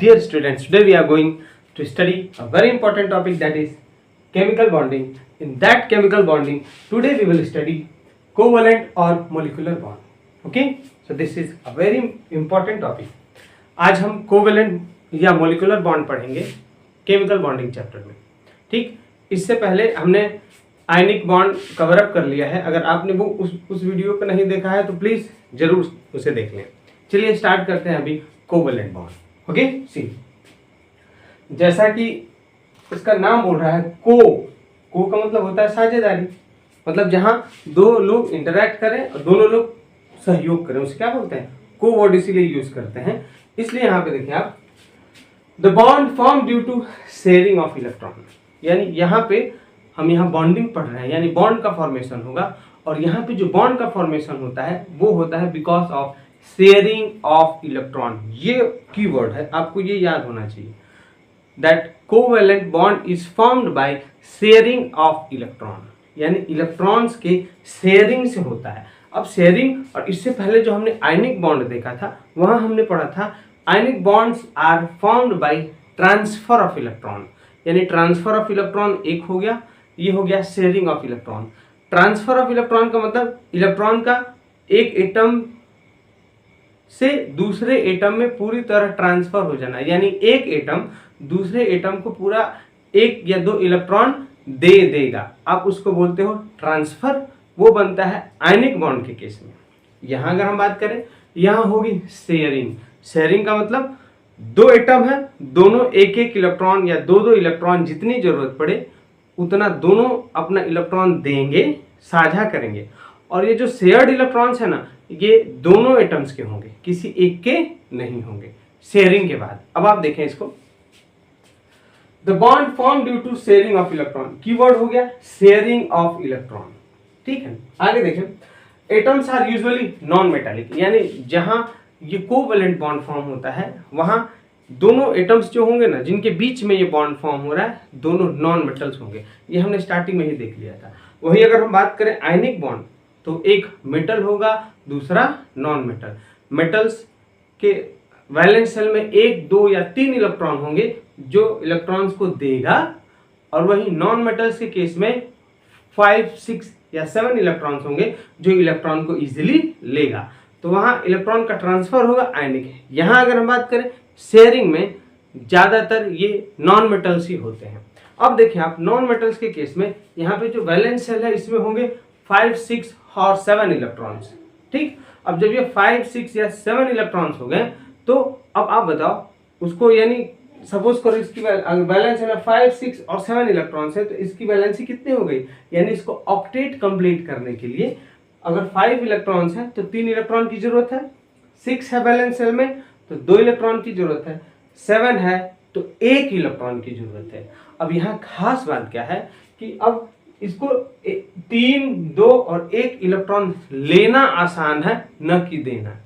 Dear students, today we are going to study a very important topic, that is chemical bonding. In that chemical bonding, today we will study covalent or molecular bond. Okay, so this is a very important topic. आज हम covalent या molecular bond पढ़ेंगे chemical bonding chapter में. ठीक, इससे पहले हमने ionic bond cover up कर लिया है. अगर आपने वो उस वीडियो को नहीं देखा है तो प्लीज जरूर उसे देख लें. चलिए स्टार्ट करते हैं अभी कोवेलेंट बॉन्ड. ओके, सी, जैसा कि इसका नाम बोल रहा है को का मतलब होता है साझेदारी. मतलब जहां दो लोग इंटरैक्ट करें और दोनों लोग सहयोग करें, उसे क्या बोलते हैं? को वर्ड इसीलिए यूज करते हैं. इसलिए यहाँ पे देखिए आप, the bond form due to sharing of electron. यानी यहाँ पे हम यहाँ बॉन्डिंग पढ़ रहे हैं, यानी बॉन्ड का फॉर्मेशन होगा. और यहाँ पे जो बॉन्ड का फॉर्मेशन होता है वो होता है because of sharing of electron. ये कीवर्ड है, आपको ये याद होना चाहिए. That covalent bond is formed by sharing of electron, यानी इलेक्ट्रॉन्स के शेयरिंग से होता है. अब शेयरिंग, और इससे पहले जो हमने आयनिक बॉन्ड देखा था वहां हमने पढ़ा था ionic bonds are formed by transfer of electron. यानी ट्रांसफर ऑफ इलेक्ट्रॉन एक हो गया, ये हो गया sharing of electron. Transfer of electron का मतलब इलेक्ट्रॉन का एक एटम से दूसरे एटम में पूरी तरह ट्रांसफर हो जाना. यानी एक एटम दूसरे एटम को पूरा एक या दो इलेक्ट्रॉन दे देगा, आप उसको बोलते हो ट्रांसफर. वो बनता है आयनिक बॉन्ड के केस में. यहां अगर हम बात करें, यहां होगी शेयरिंग. शेयरिंग का मतलब दो एटम है, दोनों एक एक इलेक्ट्रॉन या दो दो इलेक्ट्रॉन, जितनी जरूरत पड़े उतना दोनों अपना इलेक्ट्रॉन देंगे, साझा करेंगे. और ये जो शेयर्ड इलेक्ट्रॉन्स है ना, ये दोनों एटम्स के होंगे, किसी एक के नहीं होंगे शेयरिंग के बाद. अब आप देखें इसको, the bond form due to sharing of electron. Keyword हो गया शेयरिंग ऑफ इलेक्ट्रॉन. ठीक है, आगे देखें, atoms are usually non metallic. यानी जहां ये कोवेलेंट बॉन्ड फॉर्म होता है वहां दोनों एटम्स जो होंगे ना, जिनके बीच में ये बॉन्ड फॉर्म हो रहा है, दोनों नॉन मेटल्स होंगे. ये हमने स्टार्टिंग में ही देख लिया था. वही अगर हम बात करें आयनिक बॉन्ड, तो एक मेटल होगा, दूसरा नॉन मेटल. मेटल्स के वैलेंस शेल में एक, दो या तीन इलेक्ट्रॉन होंगे जो इलेक्ट्रॉन्स को देगा, और वही नॉन मेटल्स के केस में 5, 6 या 7 इलेक्ट्रॉन्स होंगे जो इलेक्ट्रॉन को इजीली लेगा. तो वहां इलेक्ट्रॉन का ट्रांसफर होगा आयनिक. यहां अगर हम बात करें शेयरिंग में, ज्यादातर ये नॉन मेटल्स ही होते हैं. अब देखिए आप, नॉन मेटल्स के केस में यहाँ पे जो वैलेंस शेल है इसमें होंगे 5, 6 और 7 इलेक्ट्रॉन्स. ठीक, अब जब ये 5, 6 या 7 इलेक्ट्रॉन्स हो गए तो अब आप बताओ उसको, यानी सपोज करो इसकी बैलेंस है ना 5, 6 और 7 इलेक्ट्रॉन्स है, तो इसकी वैलेंसी कितनी हो गई? यानी इसको ऑक्टेट कंप्लीट करने के लिए अगर 5 इलेक्ट्रॉन्स है तो 3 इलेक्ट्रॉन की जरूरत है. 6 है बैलेंस शेल में तो 2 इलेक्ट्रॉन की जरूरत है. 7 है तो 1 इलेक्ट्रॉन की जरूरत है. अब यहाँ खास बात क्या है कि अब इसको 3, 2 और 1 इलेक्ट्रॉन लेना आसान है, न कि देना.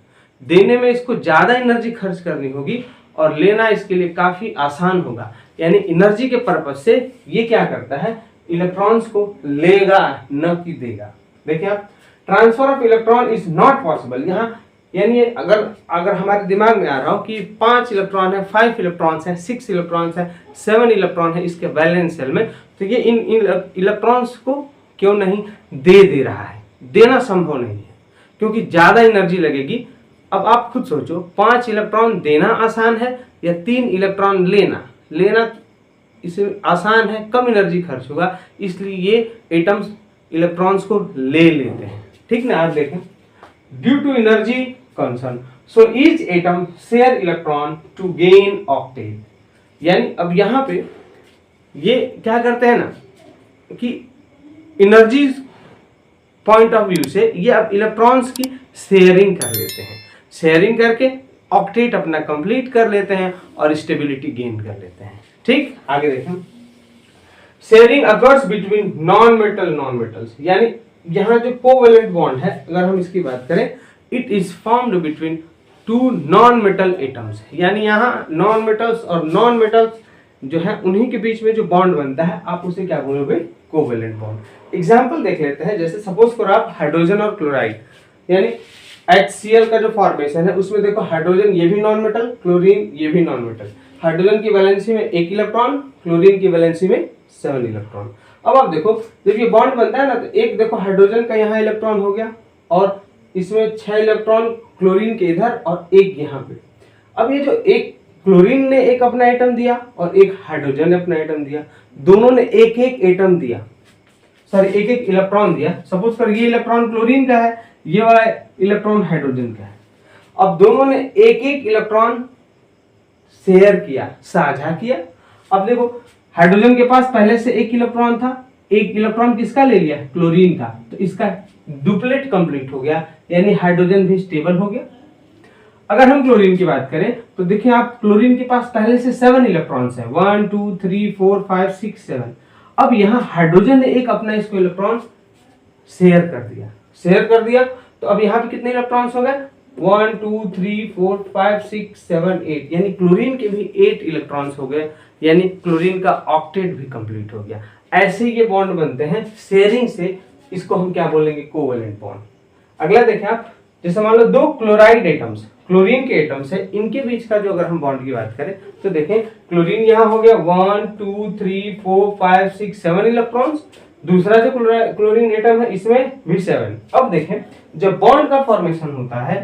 देने में इसको ज्यादा एनर्जी खर्च करनी होगी और लेना इसके लिए काफी आसान होगा. यानी एनर्जी के पर्पज से ये क्या करता है, इलेक्ट्रॉन्स को लेगा न कि देगा. देखिए आप, transfer of electron is not possible. यहाँ यानी अगर हमारे दिमाग में आ रहा हो कि 5 इलेक्ट्रॉन है, 5 इलेक्ट्रॉन्स है, 6 इलेक्ट्रॉन्स है, 7 इलेक्ट्रॉन है इसके वैलेंस शेल में, तो ये इन इलेक्ट्रॉन्स को क्यों नहीं दे रहा है? देना संभव नहीं है क्योंकि ज्यादा एनर्जी लगेगी. अब आप खुद सोचो, 5 इलेक्ट्रॉन देना आसान है या 3 इलेक्ट्रॉन लेना इसे आसान है, कम एनर्जी खर्च होगा, इसलिए ये एटम्स इलेक्ट्रॉन्स को ले लेते हैं. ठीक ना, आप देखें, due to energy concern so each atom share electron to gain octet. यानी अब यहाँ पे ये क्या करते हैं ना कि एनर्जी पॉइंट ऑफ व्यू से ये अब इलेक्ट्रॉन्स की शेयरिंग कर लेते हैं. शेयरिंग करके ऑक्टेट अपना कंप्लीट कर लेते हैं और स्टेबिलिटी गेन कर लेते हैं. ठीक, आगे देखें, sharing occurs between non metals. यानी यहाँ जो कोवेलेंट बॉन्ड है, अगर हम इसकी बात करें, it is formed between 2 non metal atoms. यानी यहाँ नॉन मेटल्स और नॉन मेटल्स जो है उन्हीं के बीच में जो बॉन्ड बनता है, आप उसे क्या बोलोगे? Covalent bond. एग्जाम्पल देख लेते हैं. जैसे सपोज करो आप हाइड्रोजन और क्लोराइड, यानी HCl का जो फॉर्मेशन है उसमें देखो, हाइड्रोजन ये भी नॉन मेटल, क्लोरीन ये भी नॉन मेटल. हाइड्रोजन की वैलेंसी में 1 इलेक्ट्रॉन, क्लोरीन की वैलेंसी में 7 इलेक्ट्रॉन। अब आप देखो जब ये बॉन्ड बनता है ना तो एक देखो हाइड्रोजन का यहाँ इलेक्ट्रॉन हो गया और इसमें 6 इलेक्ट्रॉन क्लोरीन के इधर और एक यहाँ पे। अब ये जो एक क्लोरीन ने एक अपना एटम दिया और एक हाइड्रोजन ने अपना एटम दिया, दोनों ने एक एक एटम दिया, सॉरी एक एक इलेक्ट्रॉन दिया। सपोज कर ये इलेक्ट्रॉन क्लोरीन का है, ये वाला इलेक्ट्रॉन हाइड्रोजन का है। अब दोनों ने एक एक इलेक्ट्रॉन शेयर किया, साझा किया। अब देखो हाइड्रोजन के पास पहले से एक इलेक्ट्रॉन था, एक इलेक्ट्रॉन किसका ले लिया, क्लोरीन का, तो इसका डुप्लेट कंप्लीट हो गया, यानी हाइड्रोजन भी स्टेबल हो गया। अगर हम क्लोरीन की बात करें तो देखिए आप क्लोरीन के पास पहले से 7 इलेक्ट्रॉन्स है, 1 2 3 4 5 6 7। अब यहाँ हाइड्रोजन ने एक अपना इसको इलेक्ट्रॉन शेयर कर दिया तो अब यहाँ पे कितने इलेक्ट्रॉन्स हो गए, 1 2 3 4 5 6 7 8, यानी क्लोरीन के भी 8 इलेक्ट्रॉन्स हो गए, यानी क्लोरीन का ऑक्टेट भी कंप्लीट हो गया। ऐसे ये बॉन्ड बनते हैं शेयरिंग से, इसको हम क्या बोलेंगे, कोवेलेंट बॉन्ड। अगला देखें आप, जैसे मान लो दो क्लोराइड एटम्स, क्लोरीन के एटम्स है, इनके बीच का जो अगर हम बॉन्ड की बात करें तो देखें क्लोरीन यहाँ हो गया 1 2 3 4 5 6 7 इलेक्ट्रॉन्स, दूसरा जो क्लोरीन एटम है इसमें भी 7। अब देखें जब बॉन्ड का फॉर्मेशन होता है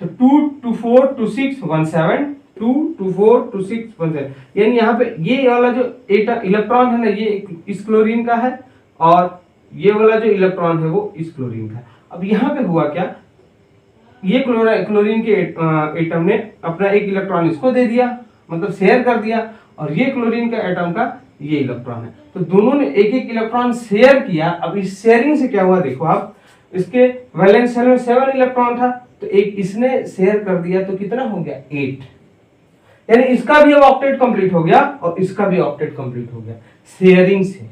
तो 2 2 4 2 6 1 7, 2 2 4 2 6 1 7, यानी यहाँ पे ये वाला जो इलेक्ट्रॉन है ना ये इस क्लोरीन का है और ये वाला जो इलेक्ट्रॉन है वो इस क्लोरीन का है। अब यहाँ पे हुआ क्या, ये क्लोरीन के एटम ने अपना एक इलेक्ट्रॉन इसको दे दिया, मतलब शेयर कर दिया, और ये क्लोरीन का एटम का ये इलेक्ट्रॉन है, तो दोनों ने एक एक इलेक्ट्रॉन शेयर किया। अब इस शेयरिंग से क्या हुआ देखो आप, इसके वैलेंस शेल में 7 इलेक्ट्रॉन था तो एक इसने शेयर कर दिया तो कितना हो गया, 8, यानी इसका भी अब ऑक्टेट कंप्लीट हो गया और इसका भी ऑक्टेट कंप्लीट हो गया। शेयरिंग से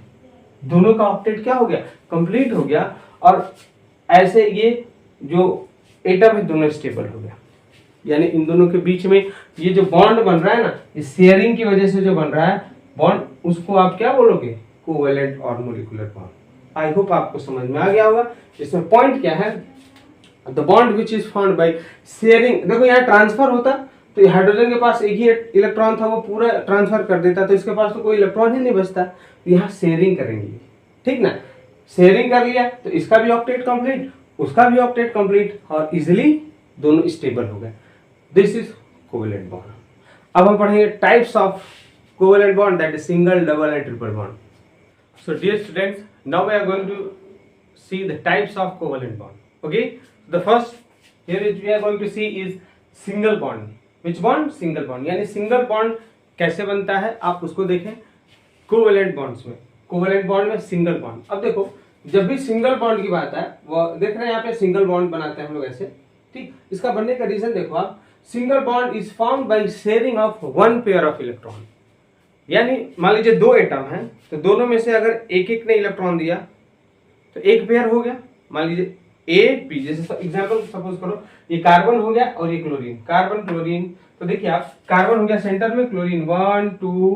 दोनों का ऑक्टेट क्या हो गया, कंप्लीट हो गया, और ऐसे ये जो एटम है दोनों स्टेबल हो गया। यानी इन दोनों के बीच में ये जो बॉन्ड बन रहा है ना, इस शेयरिंग की वजह से जो बन रहा है बॉन्ड, उसको आप क्या बोलोगे, कोवेलेंट और मोलिकुलर बॉन्ड। आई होप आपको समझ में आ गया होगा। इसमें पॉइंट क्या है, the bond which is found by sharing. देखो यहाँ ट्रांसफर होता तो हाइड्रोजन के पास एक ही इलेक्ट्रॉन था, वो पूरा ट्रांसफर कर देता तो इसके पास तो कोई इलेक्ट्रॉन ही नहीं बचता। तो यहाँ शेयरिंग करेंगे, ठीक ना, शेयरिंग कर लिया तो इसका भी ऑक्टेट कंप्लीट, उसका भी ऑक्टेट कंप्लीट, और इजिली दोनों स्टेबल हो गए। This is covalent bond. अब हम पढ़ेंगे types of covalent bond, that is single, double and triple bond. So dear students, now we are going to see the types of covalent bond. Okay, the first here is we are going to see is single bond. Which bond, single bond. यानी single bond कैसे बनता है आप उसको देखें covalent bonds में। Covalent bond में single bond, अब देखो जब भी सिंगल बॉन्ड की बात है, वो देख रहे हैं यहाँ पे सिंगल बॉन्ड बनाते हैं हम लोग ऐसे, ठीक। इसका बनने का रीजन देखो आप, single bond is formed by sharing of one pair of electron. यानी मान लीजिए दो एटम हैं तो दोनों में से अगर एक एक ने इलेक्ट्रॉन दिया तो एक पेयर हो गया। मान लीजिए ए बी, जैसे एग्जांपल सपोज करो ये कार्बन हो गया और ये क्लोरीन, कार्बन क्लोरीन, तो देखिए आप कार्बन हो गया सेंटर में, क्लोरीन 1 2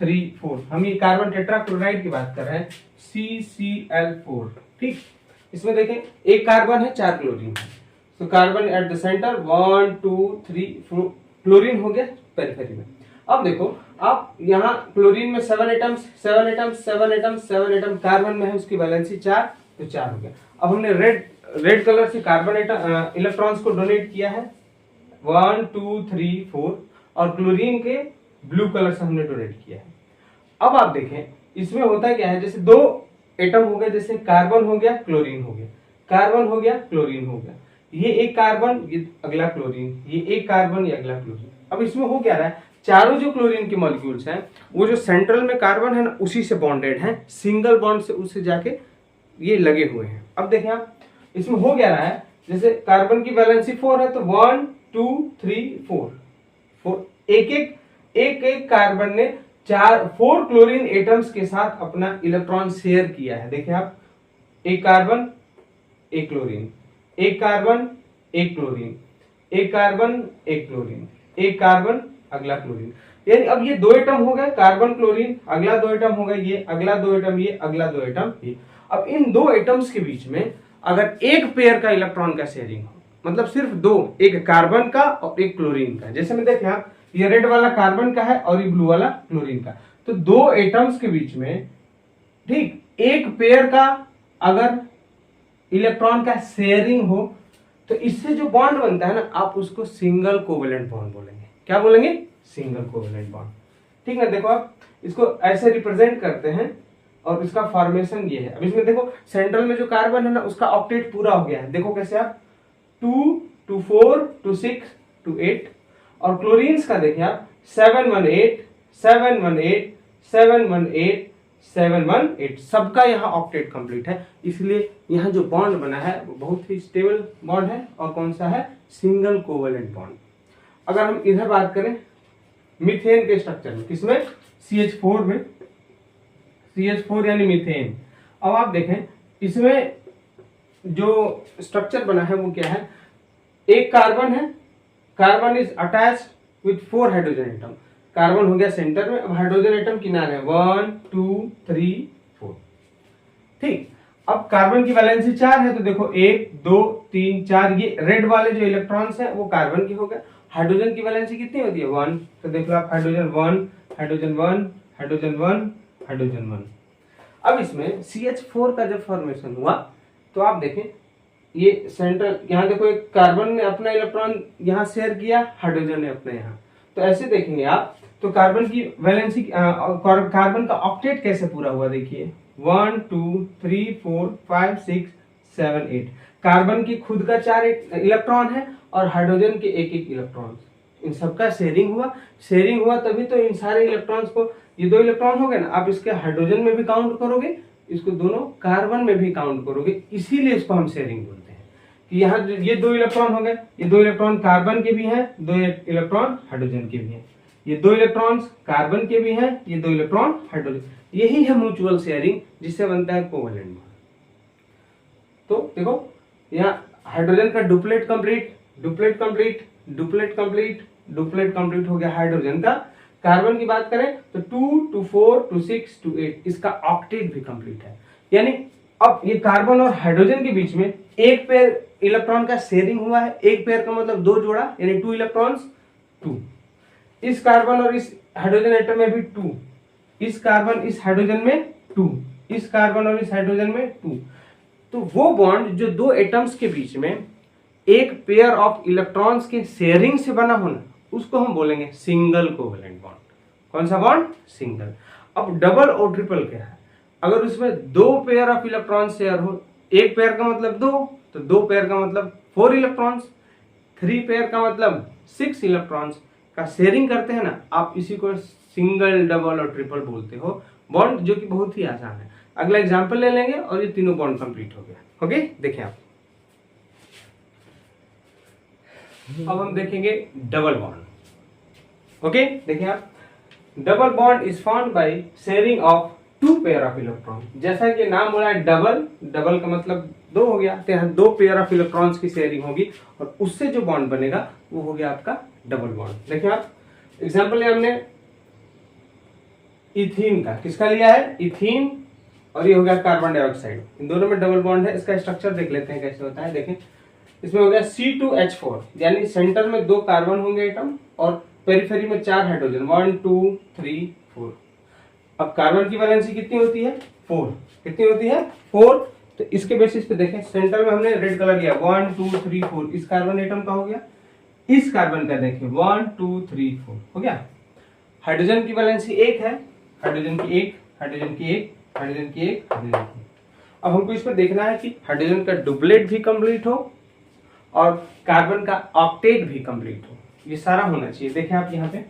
3 4, हम ये कार्बन टेट्राक्लोराइड की बात कर रहे हैं, CCl4, ठीक। इसमें देखें एक कार्बन है 4 क्लोरीन है, तो carbon at the centre 1 2 3 4, chlorine हो गया पेरिफेरी में। अब देखो आप यहाँ क्लोरीन में 7 atoms, 7 atoms, 7 atoms, 7 atom, carbon में है उसकी वैलेंसी 4, तो 4 हो गया। अब हमने रेड कलर से कार्बन इलेक्ट्रॉन्स को डोनेट किया है 1 2 3 4, और क्लोरीन के ब्लू कलर से हमने डोनेट किया है। अब आप देखें इसमें होता क्या है, जैसे दो एटम हो गए, जैसे कार्बन हो गया क्लोरीन हो गया, कार्बन हो गया क्लोरीन हो गया, ये एक कार्बन ये अगला क्लोरीन, ये एक कार्बन ये अगला क्लोरीन। अब इसमें हो क्या रहा है, चारों जो क्लोरीन के मॉलिक्यूल्स हैं वो जो सेंट्रल में कार्बन है ना उसी से बॉन्डेड हैं, सिंगल बॉन्ड से उससे जाके ये लगे हुए हैं। अब देखें आप इसमें हो क्या रहा है, जैसे कार्बन की वैलेंसी 4 है तो 1 2 3 4, एक एक कार्बन ने 4 क्लोरीन एटम्स के साथ अपना इलेक्ट्रॉन शेयर किया है। देखिए आप एक कार्बन एक क्लोरीन, एक कार्बन एक क्लोरीन, एक कार्बन एक क्लोरीन, एक कार्बन अगला क्लोरीन, यानी अब ये दो एटम हो गए कार्बन क्लोरीन, अगला दो एटम हो गए ये, अगला दो एटम ये, अगला दो एटम ये। अब इन दो एटम्स के बीच में अगर एक पेयर का इलेक्ट्रॉन का शेयरिंग हो, मतलब सिर्फ दो, एक कार्बन का और एक क्लोरीन का, जैसे में देखें आप ये रेड वाला कार्बन का है और ये ब्लू वाला क्लोरीन का। तो दो एटम्स के बीच में, ठीक, एक पेयर का अगर इलेक्ट्रॉन का शेयरिंग हो तो इससे जो बॉन्ड बनता है ना, आप उसको सिंगल कोवेलेंट बॉन्ड बोलेंगे। क्या बोलेंगे? Single covalent bond. ठीक है, देखो आप इसको ऐसे रिप्रेजेंट करते हैं और इसका फॉर्मेशन ये है। अब इसमें देखो सेंट्रल में जो कार्बन है ना, उसका ऑक्टेट पूरा हो गया है। देखो कैसे आप 2 2 4 2 6 2 8, और क्लोरीन्स का देखिए आप 718 718 718 718, सबका यहाँ ऑक्टेट कंप्लीट है। इसलिए यहाँ जो बॉन्ड बना है वो बहुत ही स्टेबल बॉन्ड है। और कौन सा है? Single covalent bond. अगर हम इधर बात करें मीथेन के स्ट्रक्चर में, किसमें? CH4 में, CH4 यानी मीथेन। अब आप देखें इसमें जो स्ट्रक्चर बना है वो क्या है? एक कार्बन है, carbon is attached with 4 hydrogen atom. Carbon हो गया सेंटर में, अब हाइड्रोजन एटम किनारे 1 2 3 4। ठीक, अब कार्बन की वैलेंसी 4 है, तो देखो 1 2 3 4, ये रेड वाले जो इलेक्ट्रॉन्स हैं वो कार्बन की हो गए। हाइड्रोजन की वैलेंसी कितनी होती है? 1। तो देखो आप हाइड्रोजन 1 हाइड्रोजन 1 हाइड्रोजन 1 हाइड्रोजन 1। अब इसमें CH4 का जब फॉर्मेशन हुआ तो आप देखें ये सेंट्रल, यहाँ देखो एक कार्बन ने अपना इलेक्ट्रॉन यहाँ शेयर किया, हाइड्रोजन ने अपना यहाँ। तो ऐसे देखेंगे आप तो कार्बन की वैलेंसी, कार्बन का ऑक्टेट कैसे पूरा हुआ देखिए, 1 2 3 4 5 6 7 8। कार्बन की खुद का 4 इलेक्ट्रॉन है और हाइड्रोजन के एक एक इलेक्ट्रॉन, इन सबका शेयरिंग हुआ तभी तो इन सारे इलेक्ट्रॉन्स को, ये 2 इलेक्ट्रॉन हो गए ना, आप इसके हाइड्रोजन में भी काउंट करोगे, इसको दोनों कार्बन में भी काउंट करोगे, इसीलिए इसको हम शेयरिंग बोलते हैं। कि यहाँ ये 2 इलेक्ट्रॉन हो गए, ये 2 इलेक्ट्रॉन कार्बन के भी हैं, 2 इलेक्ट्रॉन हाइड्रोजन के भी हैं, ये 2 इलेक्ट्रॉन्स कार्बन के भी हैं, ये 2 इलेक्ट्रॉन हाइड्रोजन। यही है म्यूचुअल शेयरिंग, जिससे बनता है कोवेलेंट बॉन्ड। तो देखो यहाँ हाइड्रोजन का duplet complete, duplet complete, duplet complete, duplet complete हो गया हाइड्रोजन का। कार्बन की बात करें तो 2 2 4 2 6 2 8, इसका ऑक्टेट भी कंप्लीट है। यानी अब ये कार्बन और हाइड्रोजन के बीच में एक पेयर इलेक्ट्रॉन का शेयरिंग हुआ है। एक पेयर का मतलब 2 जोड़ा, यानी 2 इलेक्ट्रॉन्स 2। इस कार्बन और इस हाइड्रोजन एटम में भी 2, इस कार्बन इस हाइड्रोजन में 2, इस कार्बन और इस हाइड्रोजन में 2। तो वो बॉन्ड जो 2 एटम्स के बीच में एक पेयर ऑफ इलेक्ट्रॉन्स के शेयरिंग से बना होना, उसको हम बोलेंगे सिंगल कोवेलेंट बॉन्ड। कौन सा बॉन्ड? सिंगल। अब डबल और ट्रिपल क्या है? अगर उसमें 2 पेयर ऑफ इलेक्ट्रॉन शेयर हो, एक पेयर का मतलब 2, तो 2 पेयर का मतलब 4 इलेक्ट्रॉन्स, 3 पेयर का मतलब 6 इलेक्ट्रॉन्स का शेयरिंग करते हैं ना, आप इसी को सिंगल, डबल और ट्रिपल बोलते हो बॉन्ड, जो कि बहुत ही आसान है। अगला एग्जांपल ले लेंगे और ये तीनों बॉन्ड कंप्लीट हो गया। ओके, देखें आप। अब हम देखेंगे डबल बॉन्ड। ओके, देखिए आप, double bond is formed by sharing of 2 pair of electron. जैसा कि नाम बोला है डबल, डबल का मतलब 2 हो गया, तो यहाँ 2 पेयर ऑफ इलेक्ट्रॉन्स की शेयरिंग होगी और उससे जो बॉन्ड बनेगा वो हो गया आपका डबल बॉन्ड। देखिए आप, एग्जाम्पल लिया हमने इथीन का, किसका लिया है? इथीन, और ये हो गया कार्बन डाइऑक्साइड। इन दोनों में डबल बॉन्ड है। इसका स्ट्रक्चर देख लेते हैं कैसे होता है। देखें, इसमें हो गया C2H4, यानी सेंटर में 2 कार्बन होंगे एटम और पेरिफेरी में 4 हाइड्रोजन, 1 2 3 4। अब कार्बन की वैलेंसी कितनी होती है? 4। कितनी होती है? 4। तो इसके बेसिस पे देखें, सेंटर में हमने रेड कलर लिया, 1 2 3 4, इस कार्बन एटम का हो गया। इस कार्बन का देखिए 1 2 3 4 हो गया। हाइड्रोजन की वैलेंसी 1 है, हाइड्रोजन की 1, हाइड्रोजन की 1, हाइड्रोजन की 1, हाइड्रोजन की। अब हमको इस पर देखना है कि हाइड्रोजन का डुप्लेट भी कंप्लीट हो और कार्बन का ऑक्टेट भी कंप्लीट हो, ये सारा होना चाहिए। देखिए आप यहाँ पे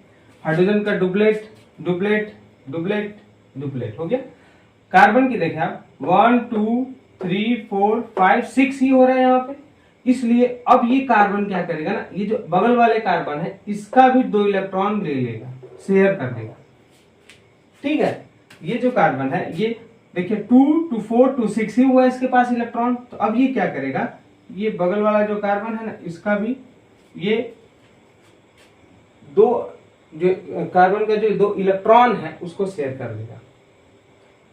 हाइड्रोजन का डुप्लेट, डुप्लेट, डुप्लेट, डुप्लेट हो गया। कार्बन की देखिए आप 1 2 3 4 5 6 ही हो रहा है यहाँ पे। इसलिए अब ये कार्बन क्या करेगा ना, ये जो बगल वाले कार्बन है इसका भी 2 इलेक्ट्रॉन ले लेगा, शेयर कर देगा। ठीक है, ये जो कार्बन है ये देखिए 2 2 4 2 6 ही हुआ इसके पास इलेक्ट्रॉन। तो अब ये क्या करेगा, ये बगल वाला जो कार्बन है ना, इसका भी ये 2 जो कार्बन का जो 2 इलेक्ट्रॉन है उसको शेयर कर देगा।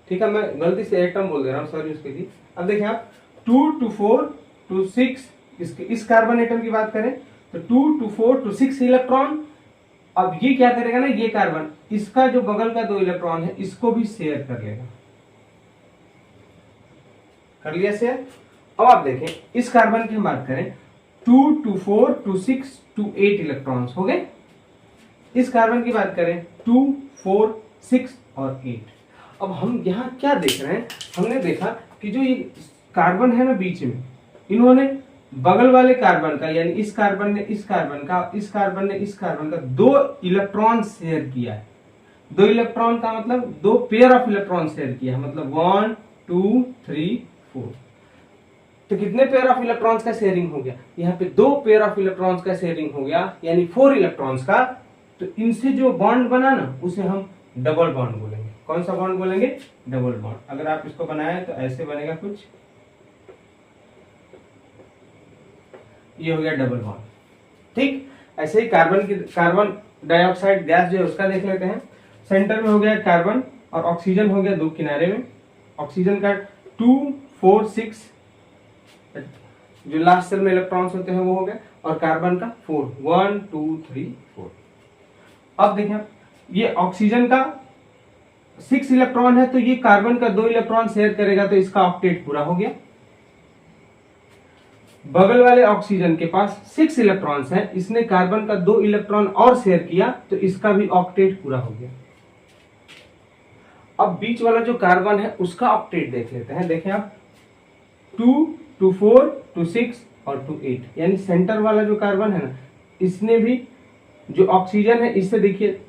ठीक है, मैं गलती से एटम बोल दे रहा हूँ, सॉरी उसके लिए। अब देखिए आप 2 2 4 2 6, इस कार्बन एटम की बात करें तो 2 2 4 2 6 इलेक्ट्रॉन अब ये क्या करेगा ना, ये कार्बन इसका जो बगल का 2 इलेक्ट्रॉन है इसको भी शेयर कर लेगा। कर लिया शेयर। अब आप देखें इस कार्बन की हम बात करें 2 2 4 2 6 2 8 इलेक्ट्रॉन्स हो गए। इस कार्बन की बात करें 2 4 6 और 8। अब हम यहाँ क्या देख रहे हैं, हमने देखा कि जो ये कार्बन है ना बीच में, इन्होंने बगल वाले कार्बन का यानी इस कार्बन ने इस कार्बन का, इस कार्बन ने इस कार्बन का 2 इलेक्ट्रॉन शेयर किया है। 2 इलेक्ट्रॉन का मतलब 2 पेयर ऑफ इलेक्ट्रॉन शेयर किया है, मतलब 1 2 3 4। तो कितने पेयर ऑफ इलेक्ट्रॉन्स का शेयरिंग हो गया, यहाँ पे 2 पेयर ऑफ इलेक्ट्रॉन्स का शेयरिंग हो गया, यानी 4 इलेक्ट्रॉन्स का। तो इनसे जो बॉन्ड बना ना उसे हम डबल बॉन्ड बोलेंगे। कौन सा बॉन्ड बोलेंगे, डबल बॉन्ड। अगर आप इसको बनाए तो ऐसे बनेगा कुछ, ये हो गया डबल बॉन्ड। ठीक, ऐसे ही कार्बन डाइऑक्साइड गैस जो है उसका देख लेते हैं। सेंटर में हो गया कार्बन और ऑक्सीजन हो गया 2 किनारे में। ऑक्सीजन का 2 4 6 जो लास्ट सेल में इलेक्ट्रॉन्स होते हैं वो हो गए, और कार्बन का 4 1 2 3 4। अब देखें ये ऑक्सीजन का 6 इलेक्ट्रॉन है, तो ये कार्बन का 2 इलेक्ट्रॉन शेयर करेगा, तो इसका ऑक्टेट पूरा हो गया। बगल वाले ऑक्सीजन के पास 6 इलेक्ट्रॉन्स हैं, इसने कार्बन का 2 इलेक्ट्रॉन और शेयर किया, तो इसका भी ऑक्टेट पूरा हो गया। अब बीच वाला जो कार्बन है उसका ऑक्टेट देख लेते हैं। देखें आप 2 2 4 2 6 और 2 8, यानी सेंटर वाला जो कार्बन है ना, इसने भी जो ऑक्सीजन है इससे देखिए,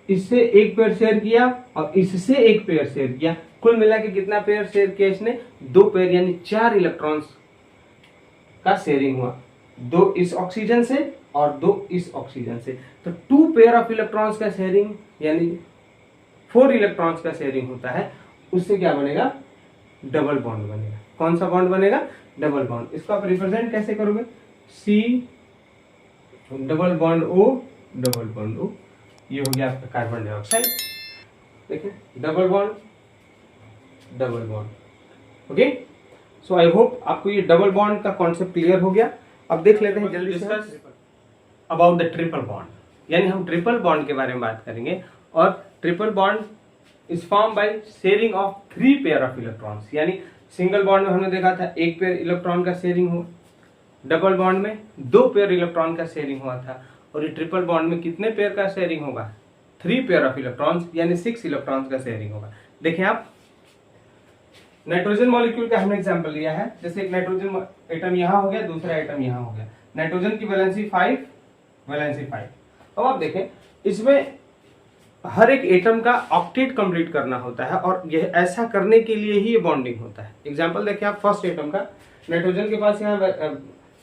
इससे एक पेयर शेयर किया और इससे एक पेयर शेयर किया। कुल मिला के कितना पेयर शेयर किया इसने, 2 पेयर, यानी 4 इलेक्ट्रॉन्स का शेयरिंग हुआ। 2 इस ऑक्सीजन से और 2 इस ऑक्सीजन से। तो 2 पेयर ऑफ इलेक्ट्रॉन्स का शेयरिंग यानी 4 इलेक्ट्रॉन्स का शेयरिंग होता है, उससे क्या बनेगा, डबल बॉन्ड बनेगा। कौन सा बॉन्ड बनेगा, डबल बॉन्ड। इसको आप रिप्रेजेंट कैसे करोगे, C double bond O double bond O। ये हो गया आपका कार्बन डाइऑक्साइड। देखिए double bond double bond. Okay, so I hope आपको ये डबल बॉन्ड का कॉन्सेप्ट क्लियर हो गया। अब देख लेते हैं जल्दी discuss about the triple bond, यानी हम ट्रिपल बॉन्ड के बारे में बात करेंगे। और triple bond is form by sharing of 3 pair of electrons. यानी सिंगल बॉन्ड में हमने देखा था 1 पेयर इलेक्ट्रॉन का शेयरिंग हुआ, डबल बॉन्ड में 2 पेयर इलेक्ट्रॉन का शेयरिंग हुआ था, और ये ट्रिपल बॉन्ड में कितने पेयर का शेयरिंग होगा, 3 पेयर ऑफ इलेक्ट्रॉन्स, यानी 6 इलेक्ट्रॉन्स का शेयरिंग होगा। देखें आप नाइट्रोजन मॉलिक्यूल का हमने एग्जांपल लिया है। जैसे एक नाइट्रोजन एटम यहाँ हो गया, दूसरा एटम यहाँ हो गया। नाइट्रोजन की वैलेंसी 5, वैलेंसी 5। अब आप देखें इसमें हर एक एटम का ऑक्टेट कंप्लीट करना होता है, और यह ऐसा करने के लिए ही ये बॉन्डिंग होता है। एग्जांपल देखिए आप फर्स्ट एटम का, नाइट्रोजन के पास यहाँ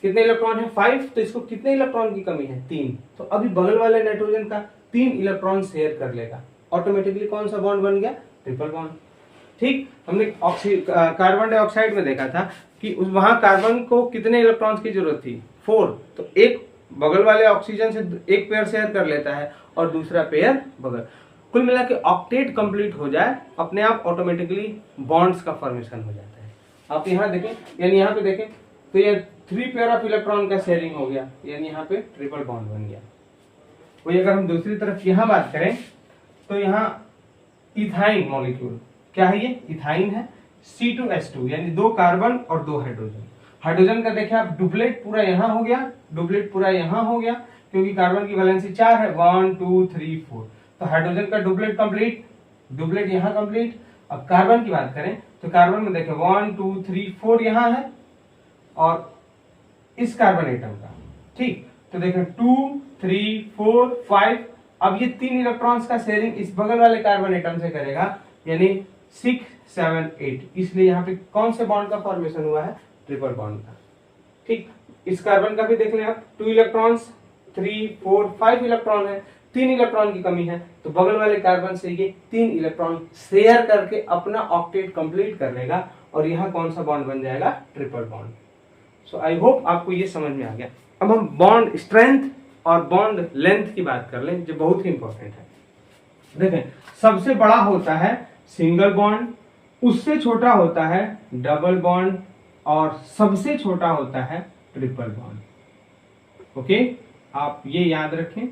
कितने इलेक्ट्रॉन है, 5, तो इसको कितने इलेक्ट्रॉन की कमी है, 3। तो अभी बगल वाले नाइट्रोजन का 3 इलेक्ट्रॉन शेयर कर लेगा, ऑटोमेटिकली कौन सा बॉन्ड बन गया, ट्रिपल बॉन्ड। ठीक, हमने कार्बन डाइऑक्साइड में देखा था कि वहां कार्बन को कितने इलेक्ट्रॉन्स की जरूरत थी, 4। तो एक बगल वाले ऑक्सीजन से एक पेयर शेयर कर लेता है और दूसरा पेयर बगल। कुल मिला के ऑक्टेट कंप्लीट हो जाए, अपने आप ऑटोमेटिकली बॉन्ड्स का फॉर्मेशन हो जाता है। आप यहाँ देखें, यानी यहाँ पे देखें तो ये 3 पेयर ऑफ इलेक्ट्रॉन का शेयरिंग हो गया, यानी यहाँ पे ट्रिपल बॉन्ड बन गया। वही अगर हम दूसरी तरफ यहाँ बात करें तो यहाँ इथाइन मॉलिक्यूल, क्या है ये, इथाइन है, C2H2, यानी 2 कार्बन और 2 हाइड्रोजन। हाइड्रोजन का देखिए आप डुप्लेट पूरा यहाँ हो गया, डुप्लेट पूरा यहाँ हो गया, क्योंकि कार्बन की वैलेंसी 4 है, 1 2 3 4। तो हाइड्रोजन का डुप्लेट कंप्लीट, डुप्लेट यहाँ कंप्लीट। अब कार्बन की बात करें तो कार्बन में देखें 1 2 3 4 यहाँ है, और इस कार्बन एटम का, ठीक, तो देखें 2 3 4 5। अब ये 3 इलेक्ट्रॉन्स का शेयरिंग इस बगल वाले कार्बन एटम से करेगा, यानी 6 7 8। इसलिए यहाँ पे कौन से बॉन्ड का फॉर्मेशन हुआ है, ट्रिपल बॉन्ड का। ठीक, इस कार्बन का भी देख लें आप, 2 इलेक्ट्रॉन्स, 3 4 5 इलेक्ट्रॉन है, 3 इलेक्ट्रॉन की कमी है, तो बगल वाले कार्बन से ये 3 इलेक्ट्रॉन शेयर करके अपना ऑक्टेट कंप्लीट कर लेगा, और यहाँ कौन सा बॉन्ड बन जाएगा, triple bond. So I hope आपको ये समझ में आ गया। अब हम बॉन्ड स्ट्रेंथ और बॉन्ड लेंथ की बात कर लें, जो बहुत ही इंपॉर्टेंट है। देखें सबसे बड़ा होता है सिंगल बॉन्ड, उससे छोटा होता है डबल बॉन्ड, और सबसे छोटा होता है ट्रिपल बॉन्ड। ओके, आप ये याद रखें।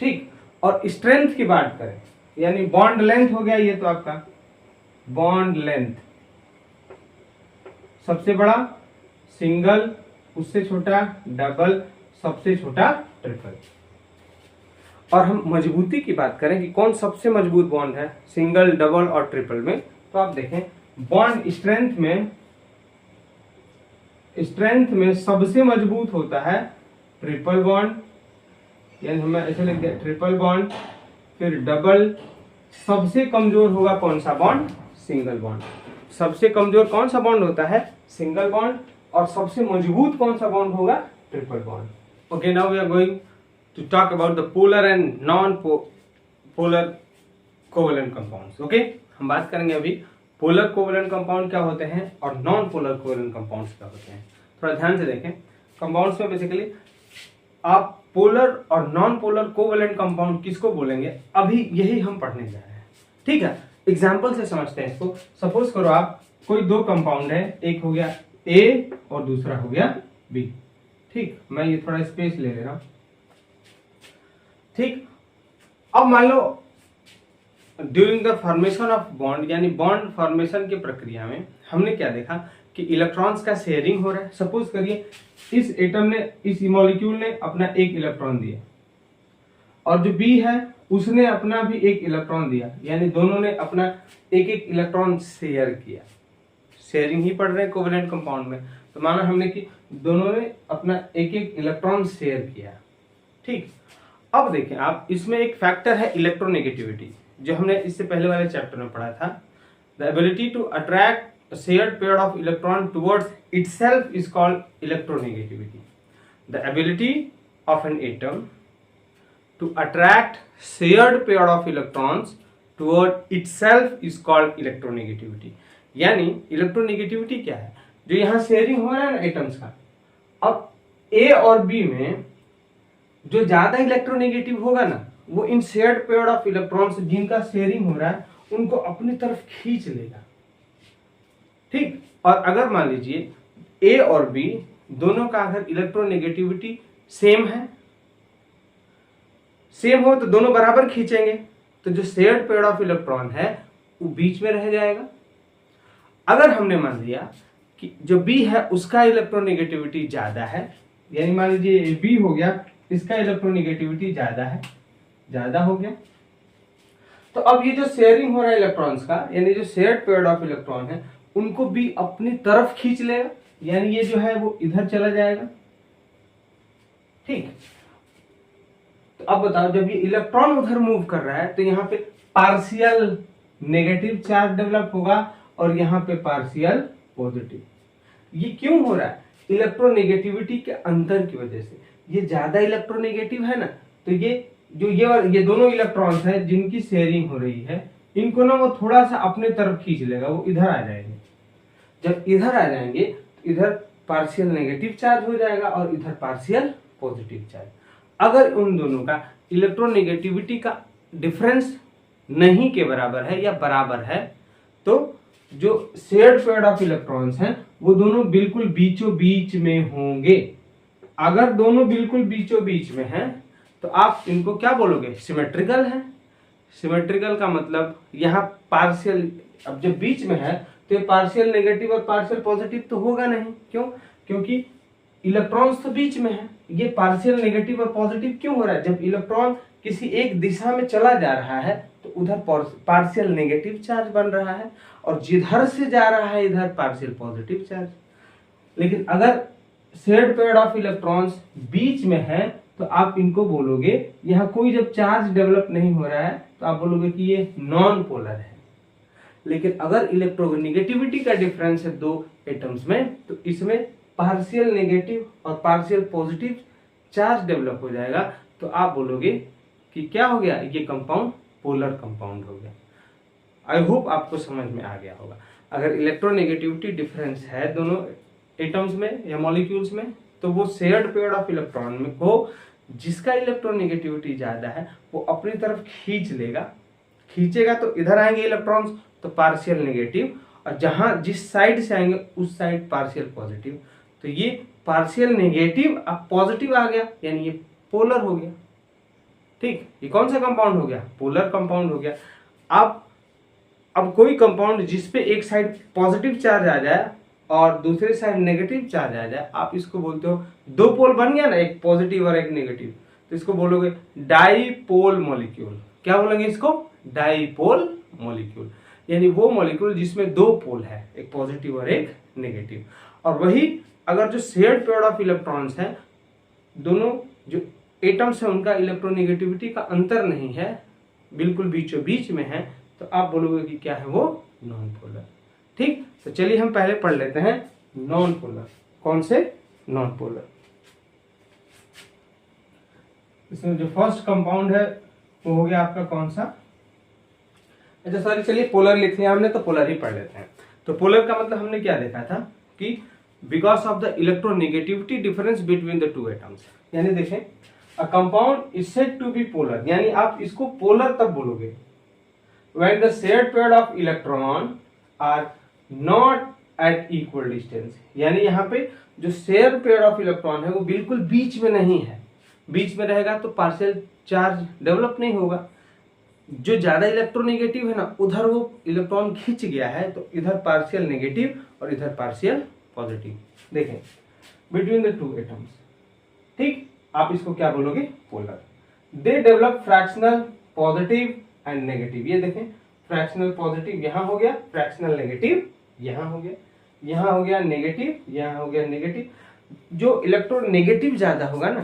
ठीक। और स्ट्रेंथ की बात करें यानी बॉन्ड लेंथ हो गया ये तो आपका बॉन्ड लेंथ, सबसे बड़ा सिंगल, उससे छोटा डबल, सबसे छोटा ट्रिपल। और हम मजबूती की बात करें कि कौन सबसे मजबूत बॉन्ड है सिंगल, डबल और ट्रिपल में, तो आप देखें बॉन्ड स्ट्रेंथ में सबसे मजबूत होता है ट्रिपल बॉन्ड, यानी हम ऐसे लिखते हैं ट्रिपल बॉन्ड, फिर डबल। सबसे कमजोर होगा कौन सा बॉन्ड? Single bond. सबसे कमजोर कौन सा बॉन्ड होता है? Single bond. और सबसे मजबूत कौन सा बॉन्ड होगा? Triple bond. Okay, now we are going to talk about the polar and non polar covalent compounds. Okay, हम बात करेंगे अभी पोलर कोवेलेंट कंपाउंड क्या होते हैं और नॉन पोलर कोवेलेंट कंपाउंड्स क्या होते हैं। थोड़ा ध्यान से देखें, कंपाउंड्स में बेसिकली आप पोलर और नॉन पोलर कोवेलेंट कंपाउंड किसको बोलेंगे अभी यही हम पढ़ने जा रहे हैं। ठीक है, एग्जाम्पल से समझते हैं इसको। सपोज करो आप कोई दो कंपाउंड है, एक हो गया ए और दूसरा हो गया बी। ठीक, मैं ये थोड़ा स्पेस ले रहा हूं। ठीक, अब मान लो during the formation of bond यानी बॉन्ड फॉर्मेशन की प्रक्रिया में हमने क्या देखा कि इलेक्ट्रॉन्स का शेयरिंग हो रहा है। सपोज करिए इस एटम ने, इस मॉलिक्यूल ने अपना एक इलेक्ट्रॉन दिया और जो बी है उसने अपना भी एक इलेक्ट्रॉन दिया, यानी दोनों ने अपना एक एक इलेक्ट्रॉन शेयर किया। शेयरिंग ही पढ़ रहे हैं कोवेलेंट कंपाउंड में, तो माना हमने कि दोनों ने अपना एक एक इलेक्ट्रॉन शेयर किया। ठीक, अब देखें आप, इसमें एक फैक्टर है इलेक्ट्रोनेगेटिविटी, जो हमने इससे पहले वाले चैप्टर में पढ़ा था। The ability to attract a shared pair of electron towards itself is called electronegativity. The ability of an atom to attract shared pair of electrons toward itself is called electronegativity. यानी electronegativity क्या है? जो यहाँ sharing हो रहा है ना atoms का, अब ए और बी में जो ज्यादा इलेक्ट्रोनेगेटिव होगा ना, वो इन शेयर्ड पेयर ऑफ इलेक्ट्रॉन्स जिनका शेयरिंग हो रहा है उनको अपनी तरफ खींच लेगा। ठीक, और अगर मान लीजिए ए और बी दोनों का अगर इलेक्ट्रोनेगेटिविटी सेम है, सेम हो तो दोनों बराबर खींचेंगे, तो जो शेयर्ड पेयर ऑफ इलेक्ट्रॉन है वो बीच में रह जाएगा। अगर हमने मान लिया कि जो बी है उसका इलेक्ट्रोनेगेटिविटी ज्यादा है, यानी मान लीजिए बी हो गया, इसका इलेक्ट्रोनेगेटिविटी ज्यादा है, ज्यादा हो गया, तो अब ये जो शेयरिंग हो रहा है इलेक्ट्रॉन्स का, यानी जो शेयर्ड पेयर ऑफ इलेक्ट्रॉन है उनको भी अपनी तरफ खींच लेगा, यानी ये जो है वो इधर चला जाएगा। ठीक, तो अब बताओ जब ये इलेक्ट्रॉन उधर मूव कर रहा है तो यहाँ पे पार्शियल नेगेटिव चार्ज डेवलप होगा और यहाँ पे पार्शियल पॉजिटिव। ये क्यों हो रहा है? इलेक्ट्रोनेगेटिविटी के अंतर की वजह से। ये ज्यादा इलेक्ट्रोनेगेटिव है ना, तो ये जो ये दोनों इलेक्ट्रॉन्स हैं जिनकी शेयरिंग हो रही है, इनको ना वो थोड़ा सा अपने तरफ खींच लेगा, वो इधर आ जाएंगे। जब इधर आ जाएंगे तो इधर पार्शियल नेगेटिव चार्ज हो जाएगा और इधर पार्शियल पॉजिटिव चार्ज। अगर उन दोनों का इलेक्ट्रोनेगेटिविटी का डिफरेंस नहीं के बराबर है या बराबर है, तो जो शेयर्ड पेयर ऑफ इलेक्ट्रॉन्स हैं वो दोनों बिल्कुल बीचों बीच में होंगे। अगर दोनों बिल्कुल बीचों बीच में हैं तो आप इनको क्या बोलोगे? सिमेट्रिकल है। सिमेट्रिकल का मतलब यहाँ पार्शियल, अब जब बीच में है तो ये पार्शियल नेगेटिव और पार्शियल पॉजिटिव तो होगा नहीं। क्यों? क्योंकि इलेक्ट्रॉन्स तो बीच में है। ये पार्शियल नेगेटिव और पॉजिटिव क्यों हो रहा है? जब इलेक्ट्रॉन किसी एक दिशा में चला जा रहा है तो उधर पार्शियल नेगेटिव चार्ज बन रहा है और जिधर से जा रहा है इधर पार्शियल पॉजिटिव चार्ज। लेकिन अगर शेयर्ड पेयर ऑफ इलेक्ट्रॉन्स बीच में है तो आप इनको बोलोगे, यहाँ कोई जब चार्ज डेवलप नहीं हो रहा है तो आप बोलोगे कि ये नॉन पोलर है। लेकिन अगर इलेक्ट्रोनेगेटिविटी का डिफरेंस है दो एटम्स में तो इसमें पार्शियल नेगेटिव और पार्शियल पॉजिटिव चार्ज डेवलप हो जाएगा, तो आप बोलोगे कि क्या हो गया? ये कंपाउंड पोलर कंपाउंड हो गया। आई होप आपको समझ में आ गया होगा। अगर इलेक्ट्रोनेगेटिविटी डिफरेंस है दोनों एटम्स में या मॉलिक्यूल्स में, तो वो शेयर्ड पेयर ऑफ इलेक्ट्रॉन में को जिसका इलेक्ट्रोनेगेटिविटी ज्यादा है वो अपनी तरफ खींच लेगा। खींचेगा तो इधर आएंगे इलेक्ट्रॉन्स तो पार्शियल नेगेटिव, और जहां जिस साइड से आएंगे उस साइड पार्शियल पॉजिटिव। तो ये पार्शियल नेगेटिव अब पॉजिटिव आ गया, यानी ये पोलर हो गया। ठीक, ये कौन सा कंपाउंड हो गया? पोलर कंपाउंड हो गया। आप अब कोई कंपाउंड जिसपे एक साइड पॉजिटिव चार्ज आ जाए और दूसरे साइड नेगेटिव चार्ज आ जाए, आप इसको बोलते हो, दो पोल बन गया ना, एक पॉजिटिव और एक नेगेटिव, तो इसको बोलोगे डाईपोल मॉलिक्यूल। क्या बोलेंगे इसको? डाईपोल मॉलिक्यूल, यानी वो मॉलिक्यूल जिसमें दो पोल है, एक पॉजिटिव और एक नेगेटिव। और वही अगर जो शेयर्ड पेयर ऑफ इलेक्ट्रॉन्स है, दोनों जो एटम्स है उनका इलेक्ट्रोनेगेटिविटी का अंतर नहीं है, बिल्कुल बीचों बीच में है, तो आप बोलोगे कि क्या है वो? Non polar. ठीक, तो चलिए हम पहले पढ़ लेते हैं नॉन पोलर। कौन से? Non polar. इसमें जो फर्स्ट कंपाउंड है वो हो गया आपका कौन सा? अच्छा सॉरी, चलिए पोलर लिख लिया हमने, तो पोलर ही पढ़ लेते हैं। तो पोलर का मतलब हमने क्या देखा था कि because of the electronegativity difference between the two atoms, यानी देखें a compound is said to be polar, यानी आप इसको पोलर तब बोलोगे when the shared pair of electron are not at equal distance, यानी यहाँ पे जो शेयर पेयर ऑफ इलेक्ट्रॉन है वो बिल्कुल बीच में नहीं है। बीच में रहेगा तो पार्शियल चार्ज डेवलप नहीं होगा। जो ज्यादा इलेक्ट्रोनेगेटिव है ना, उधर वो इलेक्ट्रॉन खींच गया है, तो इधर पार्शियल नेगेटिव और इधर पार्शियल पॉजिटिव। देखें बिटवीन द टू एटम्स, ठीक, आप इसको क्या बोलोगे? Polar. They develop fractional positive and negative. ये देखें फ्रैक्शनल पॉजिटिव यहाँ हो गया, फ्रैक्शनल नेगेटिव यहाँ हो गया, यहाँ हो गया नेगेटिव, यहाँ हो गया नेगेटिव। जो इलेक्ट्रोनेगेटिव ज्यादा होगा ना,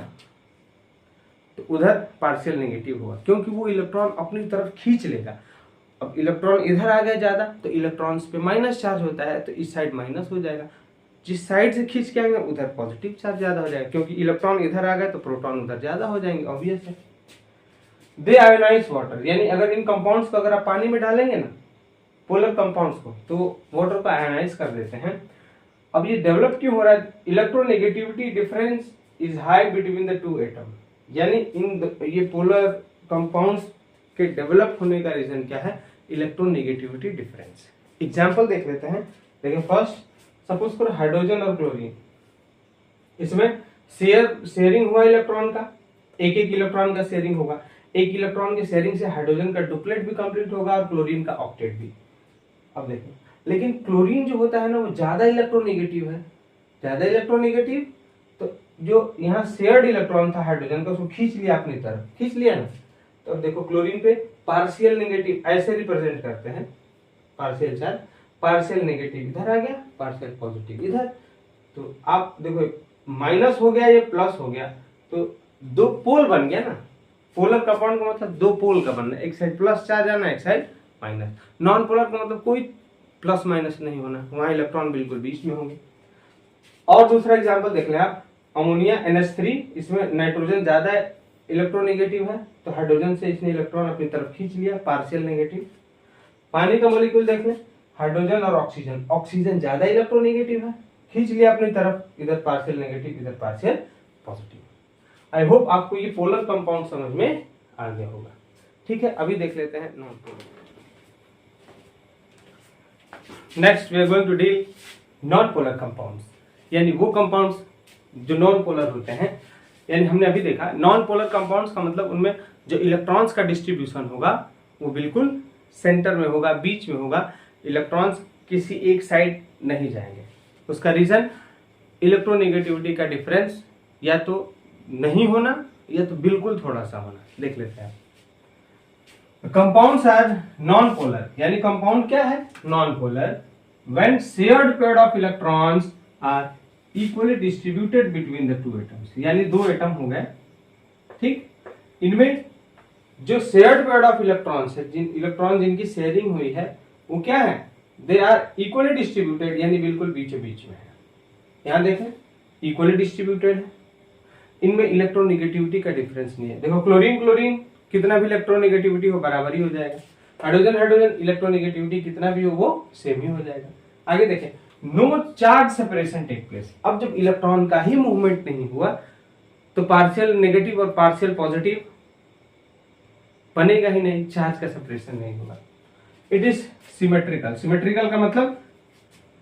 तो उधर पार्शियल नेगेटिव होगा, क्योंकि वो इलेक्ट्रॉन अपनी तरफ खींच लेगा। अब इलेक्ट्रॉन इधर आ गया ज्यादा, तो इलेक्ट्रॉन्स पे माइनस चार्ज होता है, तो इस साइड माइनस हो जाएगा। जिस साइड से खींच के आएंगे उधर पॉजिटिव चार्ज ज्यादा हो जाएगा, क्योंकि इलेक्ट्रॉन इधर आ गए तो प्रोटॉन उधर ज्यादा हो जाएंगे, ऑब्वियस है। दे आयोनाइज वाटर, यानी अगर इन कंपाउंड्स को अगर आप पानी में डालेंगे ना, पोलर कंपाउंड्स को, तो वाटर को आयोनाइज कर देते हैं। अब ये डेवलप क्यों हो रहा है? Electronegativity difference is high between the to atom, यानी ये पोलर कंपाउंड्स के डेवलप होने का रीजन क्या है? Electronegativity difference. एग्जाम्पल देख लेते हैं। देखिए फर्स्ट सपोज करो हाइड्रोजन और क्लोरीन, इसमें शेयरिंग हुआ इलेक्ट्रॉन का, एक एक इलेक्ट्रॉन का शेयरिंग होगा। एक इलेक्ट्रॉन के शेयरिंग से हाइड्रोजन का डुप्लेट भी कंप्लीट होगा और क्लोरीन का ऑक्टेट भी। अब देखिए, लेकिन क्लोरीन जो होता है ना, वो ज्यादा इलेक्ट्रोनेगेटिव है। ज्यादा इलेक्ट्रोनेगेटिव, तो जो यहाँ शेयर्ड इलेक्ट्रॉन था हाइड्रोजन का, उसको खींच लिया अपनी तरफ, खींच लिया ना। तो अब देखो क्लोरीन पे पार्शियल नेगेटिव ऐसे रिप्रेजेंट करते हैं, पार्शियल चार्ज, पार्शियल नेगेटिव इधर आ गया, पार्शियल पॉजिटिव इधर। तो आप देखो माइनस हो गया, ये प्लस हो गया, तो दो पोल बन गया ना। पोलर कंपाउंड का मतलब दो पोल का बनना, एक साइड प्लस चार्ज आना, एक साइड माइनस। नॉन पोलर का मतलब कोई प्लस माइनस नहीं होना, वहां इलेक्ट्रॉन बिल्कुल बीच में होंगे। और दूसरा एग्जांपल देख लें आप, अमोनिया NH3, इसमें नाइट्रोजन ज्यादा इलेक्ट्रोनेगेटिव है, तो हाइड्रोजन से इसने इलेक्ट्रॉन अपनी तरफ खींच लिया, पार्शियल नेगेटिव। पानी का मॉलिक्यूल देख लें, हाइड्रोजन और ऑक्सीजन, ऑक्सीजन ज्यादा इलेक्ट्रोनेगेटिव है, खींच लिया अपनी तरफ, इधर पार्शियल नेगेटिव, इधर पार्शियल पॉजिटिव। आई होप आपको ये पोलर कंपाउंड समझ में आ गया होगा। ठीक है, अभी देख लेते हैं non polar. Next we are going to deal non polar compounds, यानी वो कंपाउंड्स जो नॉन पोलर होते हैं। यानी हमने अभी देखा नॉन पोलर कंपाउंड्स का मतलब उनमें जो इलेक्ट्रॉन्स का डिस्ट्रीब्यूशन होगा वो बिल्कुल सेंटर में होगा, बीच में होगा, इलेक्ट्रॉन्स किसी एक साइड नहीं जाएंगे। उसका रीजन इलेक्ट्रोनेगेटिविटी का डिफरेंस या तो नहीं होना या तो बिल्कुल थोड़ा सा होना। देख लेते हैं। कंपाउंड्स आर नॉन पोलर, यानी कंपाउंड क्या है? Non polar when shared pair of electrons are equally distributed between the two atoms, यानी दो एटम हो गए, ठीक, इनमें जो शेयर्ड पेयर ऑफ इलेक्ट्रॉन्स है, जिन इलेक्ट्रॉन जिनकी शेयरिंग हुई है वो क्या है? दे आर इक्वली डिस्ट्रीब्यूटेड, यानी बिल्कुल बीचों बीच में है। यहां देखें इक्वली डिस्ट्रीब्यूटेड है, इनमें इलेक्ट्रोनेगेटिविटी का डिफरेंस नहीं है। देखो क्लोरीन क्लोरीन कितना भी इलेक्ट्रोनेगेटिविटी हो बराबर ही हो जाएगा, हाइड्रोजन हाइड्रोजन इलेक्ट्रोनेगेटिविटी कितना भी हो वो सेम ही हो जाएगा। आगे देखें, no charge separation take place. अब जब इलेक्ट्रॉन का ही मूवमेंट नहीं हुआ तो पार्शियल नेगेटिव और पार्शियल पॉजिटिव बनेगा ही नहीं, चार्ज का सेपरेशन नहीं होगा। It is symmetrical. सिमेट्रिकल का मतलब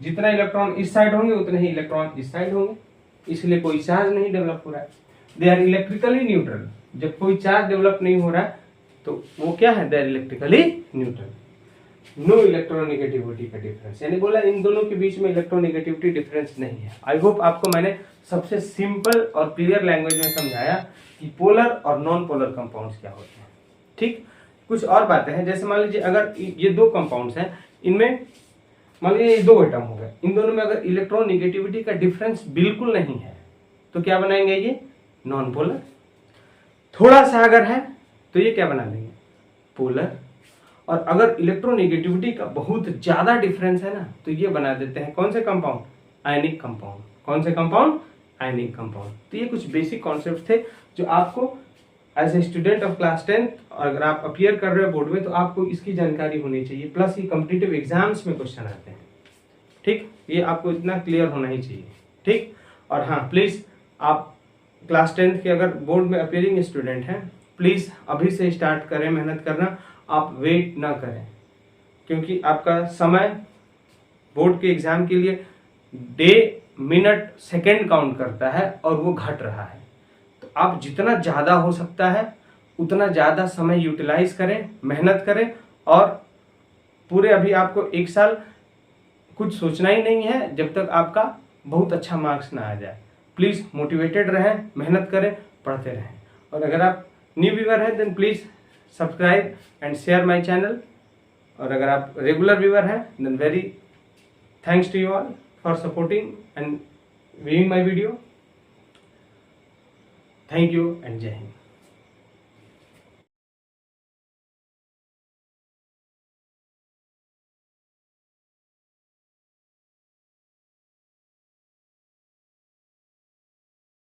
जितना इलेक्ट्रॉन इस साइड होंगे उतने ही इलेक्ट्रॉन इस साइड होंगे, इसलिए कोई चार्ज नहीं डेवलप हो रहा है। दे आर इलेक्ट्रिकली न्यूट्रल, जब कोई चार्ज डेवलप नहीं हो रहा है तो वो क्या है, they are electrically neutral. No electronegativity का डिफरेंस, यानी बोला इन दोनों के बीच में इलेक्ट्रोनेगेटिविटी डिफरेंस नहीं है। आई होप आपको मैंने सबसे सिंपल और क्लियर लैंग्वेज में समझाया कि पोलर और नॉन पोलर कंपाउंड्स क्या होते हैं। ठीक, कुछ और बातें हैं, जैसे मान लीजिए अगर ये दो कंपाउंड्स हैं, इनमें मान लीजिए ये दो एटम हो गए, इन दोनों में अगर इलेक्ट्रोनेगेटिविटी का डिफरेंस बिल्कुल नहीं है तो क्या बनाएंगे, ये नॉन पोलर। थोड़ा सा अगर है तो ये क्या बना देंगे, पोलर। और अगर इलेक्ट्रोनेगेटिविटी का बहुत ज्यादा डिफरेंस है ना तो ये बना देते हैं कौन से कंपाउंड, आयनिक कंपाउंड। कौन से कंपाउंड, आयनिक कंपाउंड। तो ये कुछ बेसिक कॉन्सेप्ट थे जो आपको as a student of class 10 अगर आप अपीयर कर रहे हो बोर्ड में तो आपको इसकी जानकारी होनी चाहिए, प्लस ये कॉम्पिटिटिव एग्जाम्स में क्वेश्चन आते हैं। ठीक, ये आपको इतना क्लियर होना ही चाहिए। ठीक, और हाँ प्लीज आप क्लास 10 के अगर बोर्ड में अपीयरिंग स्टूडेंट हैं, प्लीज अभी से स्टार्ट करें मेहनत करना, आप वेट ना करें, क्योंकि आपका समय बोर्ड के एग्जाम के लिए डे, मिनट, सेकंड काउंट करता है और वो घट रहा है। तो आप जितना ज़्यादा हो सकता है उतना ज़्यादा समय यूटिलाइज करें, मेहनत करें, और पूरे अभी आपको एक साल कुछ सोचना ही नहीं है जब तक आपका बहुत अच्छा मार्क्स ना आ जाए। प्लीज़ मोटिवेटेड रहें, मेहनत करें, पढ़ते रहें। और अगर आप न्यू व्यूअर हैं then please subscribe and share my channel, और अगर आप रेगुलर व्यूअर हैं then very thanks to you all for supporting and viewing my video. Thank you and Jai Hind.